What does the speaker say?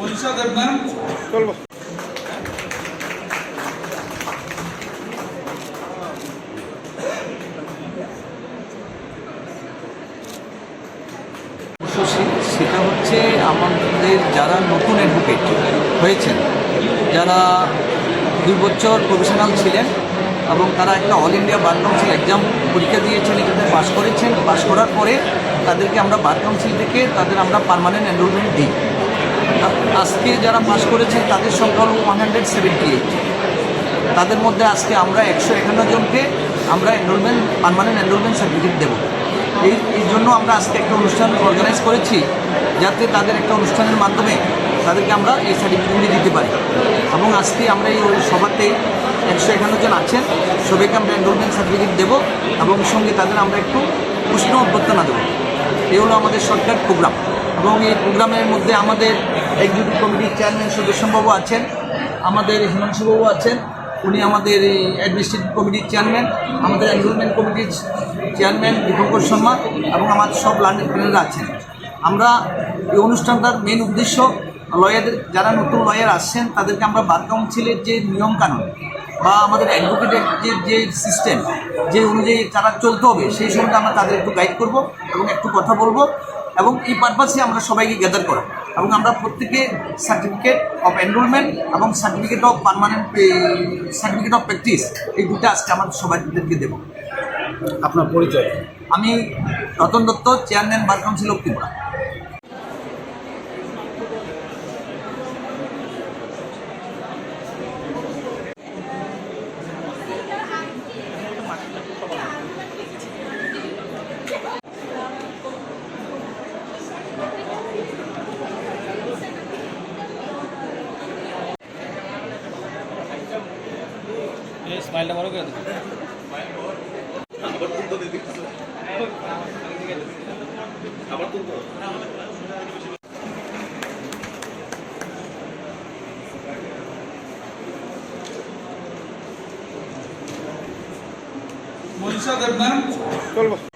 মনীষা দেবনাথ চলবো। সেটা হচ্ছে আমাদের যারা নতুন অ্যাডভোকেট হয়েছেন, যারা 2 বছর প্রফেশনাল ছিলেন এবং তারা একটা all India bar council exam পরীক্ষা দিয়েছেন, এটাতে পাস করেছেন। পাস করার পরে তাদেরকে আমরা বার কাউন্সিল থেকে আমরা পার্মানেন্ট এনরোলমেন্ট দিই। আজকে যারা পাস করেছেন তাদের সংখ্যা হল 178। তাদের মধ্যে আজকে আমরা 151 জনকে আমরা পার্মানেন্ট এনরোলমেন্ট সার্টিফিকেট দেবো। এই জন্য আমরা আজকে একটা অনুষ্ঠান অর্গানাইজ করেছি, যাতে তাদের একটা অনুষ্ঠানের মাধ্যমে তাদেরকে আমরা এই সার্টিফিকেটগুলি দিতে পারি। এবং আজকে আমরা এই সভাতে 151 জন আছেন, সবাইকে আমরা এনরোলমেন্ট সার্টিফিকেট দেবো এবং সঙ্গে তাদের আমরা একটু উষ্ণ অভ্যর্থনা দেবো। এই হলো আমাদের শর্টকাট প্রোগ্রাম। এবং এই প্রোগ্রামের মধ্যে আমাদের এক্সিকিউটিভ কমিটির চেয়ারম্যান সুদর্শনবাবু আছেন, আমাদের হিমাংশুবাবু আছেন, উনি আমাদের অ্যাডমিনিস্ট্রেটিভ কমিটির চেয়ারম্যান, আমাদের এনরোলমেন্ট কমিটির চেয়ারম্যান দীপঙ্কর শর্মা এবং আমাদের সব লার্নিং প্যানেলরা আছেন। আমরা এই অনুষ্ঠানটার মেন উদ্দেশ্য, লয়ারদের যারা নতুন লয়ার আসছেন তাদেরকে আমরা বার কাউন্সিলের যে নিয়মকানুন বা আমাদের অ্যাডভোকেটের যে সিস্টেম, যে অনুযায়ী তারা চলতে হবে, সেই সময়টা আমরা তাদের একটু গাইড করব এবং একটু কথা বলবো। এবং এই পারপাসে আমরা সবাইকে গ্যাদার করা, এবং আমরা প্রত্যেকে সার্টিফিকেট অফ এনরোলমেন্ট এবং certificate of certificate of practice, এই দুটো আজকে আমাদের সবাইদেরকে দেবো। আপনার পরিচয়? আমি Ratan Dutta, chairman bar council of Tripura. স্মাইলটা বড় করে মনীষা দেবনাথ চলবো।